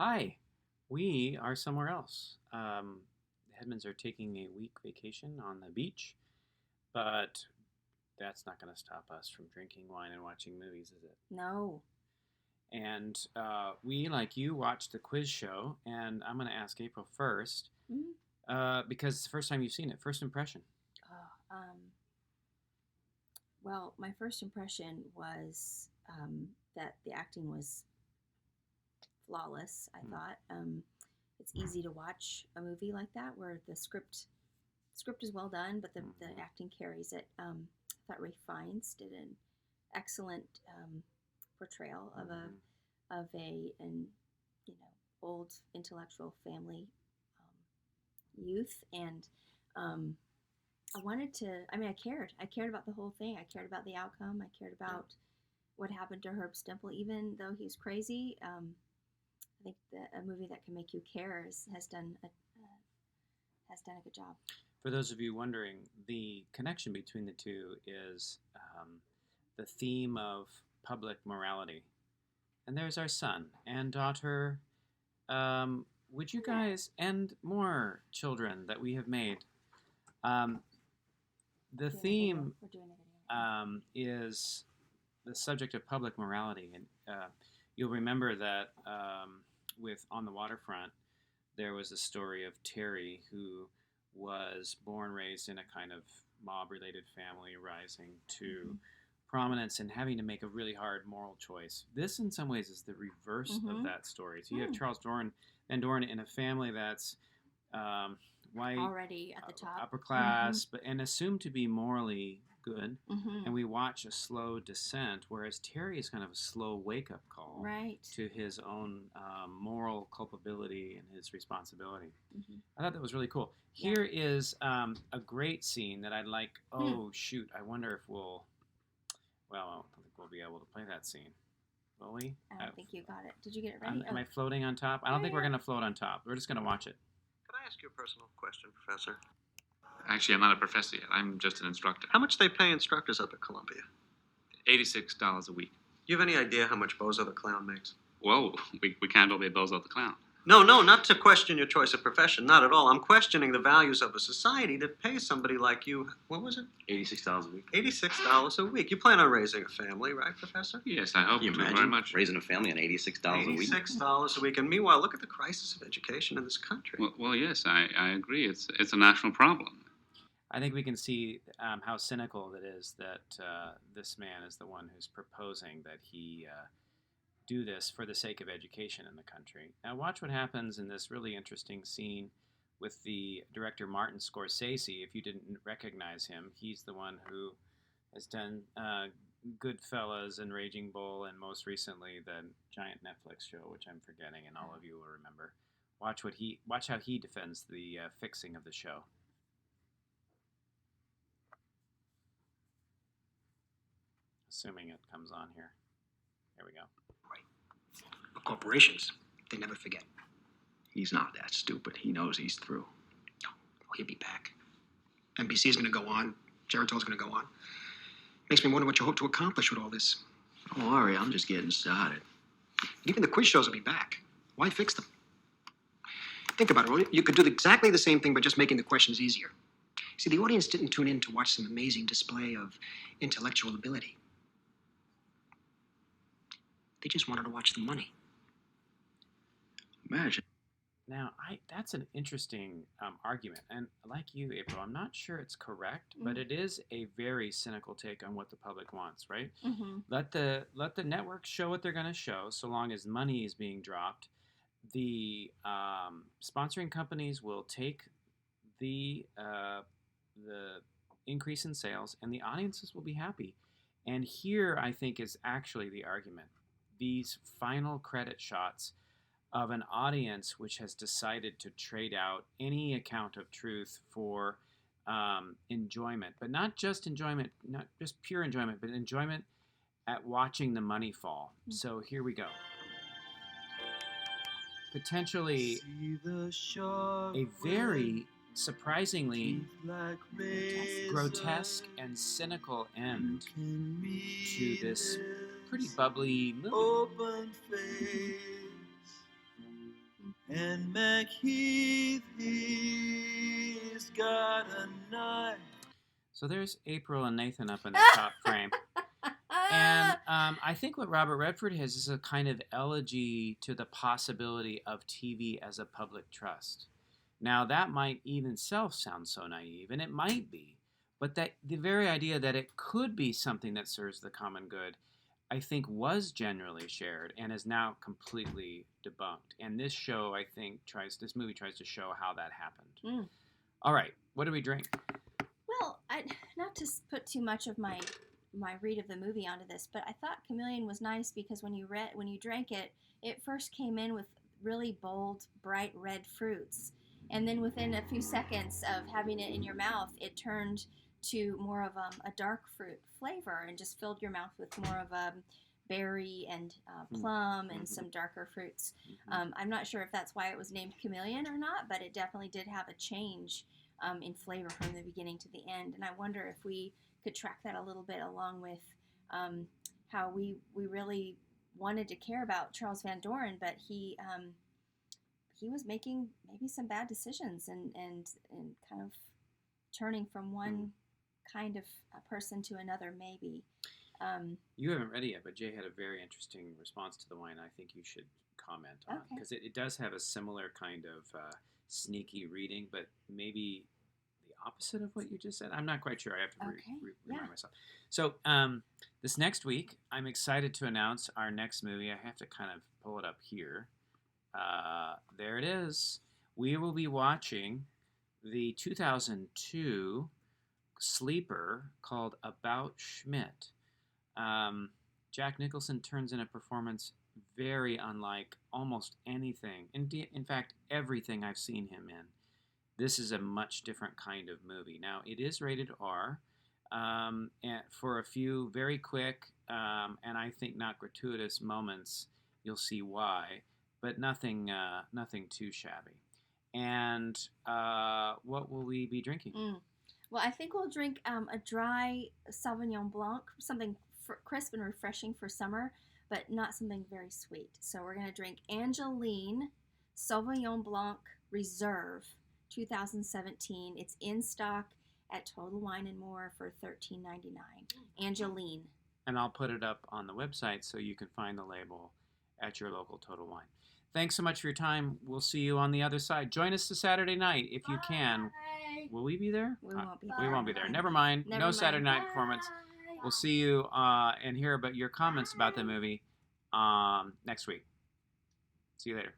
Hi, we are somewhere else. The Hedmans are taking a week vacation on the beach, but that's not going to stop us from drinking wine and watching movies, is it? No. And we, like you, watched the quiz show, and I'm going to ask April first Mm. because it's the first time you've seen it. First impression. Oh, well, my first impression was that the acting was flawless. I Hmm. thought it's easy to watch a movie like that where the script is well done, but the Mhm. acting carries it. I thought Ray Fiennes did an excellent portrayal of Mhm. an you know old intellectual family youth, and um, I wanted to. I mean, I cared. I cared about the whole thing. I cared about the outcome. I cared Yeah. about what happened to Herb Stemple, even though he's crazy. I think that a movie that can make you care has done a good job. For those of you wondering, the connection between the two is the theme of public morality. And there's our son and daughter. Would you guys, and more children that we have made, um, the Doing a video. theme We're doing a video. is the subject of public morality. And you'll remember that with On the Waterfront, there was a story of Terry who was born, raised in a kind of mob related family, rising to prominence and having to make a really hard moral choice. This, in some ways, is the reverse of Mm-hmm. that story. So you have Mm. Charles Van Doren in a family that's um, white, Already at the top. upper Mm-hmm. class, but and assumed to be morally good. Mm-hmm. And we watch a slow descent, whereas Terry is kind of a slow wake up call Right. to his own moral culpability and his responsibility. Mm-hmm. I thought that was really cool. Yeah. Here is a great scene that I'd like. Hmm. Oh, shoot. I wonder if we'll. Well, I don't think we'll be able to play that scene. Will we? I don't think you got it. Did you get it ready? Am I floating on top? I don't think we're going to float on top. We're just going to watch it. Could I ask you a personal question, Professor? Actually, I'm not a professor yet. I'm just an instructor. How much they pay instructors up at Columbia? $86 a week. You have any idea how much Bozo the Clown makes? Whoa, we can't obey Bozo the Clown. No, not to question your choice of profession. Not at all. I'm questioning the values of a society that pays somebody like you, what was it? $86 a week. $86 a week. You plan on raising a family, right, Professor? Yes, I hope Can you to very imagine much. raising a family on $86 a week? $86 a week. And meanwhile, look at the crisis of education in this country. Well, yes, I agree. It's a national problem. I think we can see how cynical it is that this man is the one who's proposing that he do this for the sake of education in the country. Now, watch what happens in this really interesting scene with the director Martin Scorsese. If you didn't recognize him, he's the one who has done Goodfellas and Raging Bull, and most recently the giant Netflix show, which I'm forgetting, and all of you will remember. Watch how he defends the fixing of the show. Assuming it comes on here. Here we go. But corporations, they never forget. He's not that stupid. He knows he's through. No, he'll be back. NBC's going to go on. Geritol's going to go on. Makes me wonder what you hope to accomplish with all this. Don't worry, I'm just getting started. Even the quiz shows will be back. Why fix them? Think about it. You could do exactly the same thing by just making the questions easier. See, the audience didn't tune in to watch some amazing display of intellectual ability. They just wanted to watch the money. Imagine. Now, that's an interesting argument, and like you, April, I'm not sure it's correct, but it is a very cynical take on what the public wants, right? Mm-hmm. Let the networks show what they're going to show, so long as money is being dropped. The sponsoring companies will take the increase in sales, and the audiences will be happy. And here, I think, is actually the argument. These final credit shots of an audience which has decided to trade out any account of truth for enjoyment, but not just enjoyment, not just pure enjoyment, but enjoyment at watching the money fall. So here we go. Potentially a very surprisingly grotesque and cynical end to this pretty bubbly movie. And McHeath, he's got a knife. So there's April and Nathan up in the top frame. And I think what Robert Redford has is a kind of elegy to the possibility of TV as a public trust. Now, that might even self sound so naive, and it might be, but that the very idea that it could be something that serves the common good, I think, was generally shared and is now completely debunked. And this show, I think, this movie tries to show how that happened. All right, what do we drink? Well, not to put too much of my read of the movie onto this, but I thought Chameleon was nice because when you drank it, it first came in with really bold, bright red fruits, and then within a few seconds of having it in your mouth, it turned to more of a dark fruit flavor and just filled your mouth with more of a berry and plum and some darker fruits. I'm not sure if that's why it was named Chameleon or not, but it definitely did have a change in flavor from the beginning to the end. And I wonder if we could track that a little bit along with how we really wanted to care about Charles Van Doren, but he was making maybe some bad decisions and kind of turning from one kind of a person to another, maybe. You haven't read it yet, but Jay had a very interesting response to the wine I think you should comment on, because it does have a similar kind of sneaky reading, but maybe the opposite of what you just said. I'm not quite sure. I have to remind myself. So this next week, I'm excited to announce our next movie. I have to kind of pull it up here. There it is. We will be watching the 2002 sleeper called About Schmidt. Jack Nicholson turns in a performance very unlike almost anything. In fact, everything I've seen him in. This is a much different kind of movie. Now, it is rated R, and for a few very quick and I think not gratuitous moments, you'll see why, but nothing too shabby. And what will we be drinking? Well, I think we'll drink a dry Sauvignon Blanc, something crisp and refreshing for summer, but not something very sweet. So we're going to drink Angeline Sauvignon Blanc Reserve 2017. It's in stock at Total Wine & More for $13.99. Angeline. And I'll put it up on the website so you can find the label at your local Total Wine. Thanks so much for your time. We'll see you on the other side. Join us this Saturday night if you can. Will we be there? We won't be there. We won't be there. Never mind. No Saturday night performance. We'll see you and hear about your comments about the movie next week. See you later.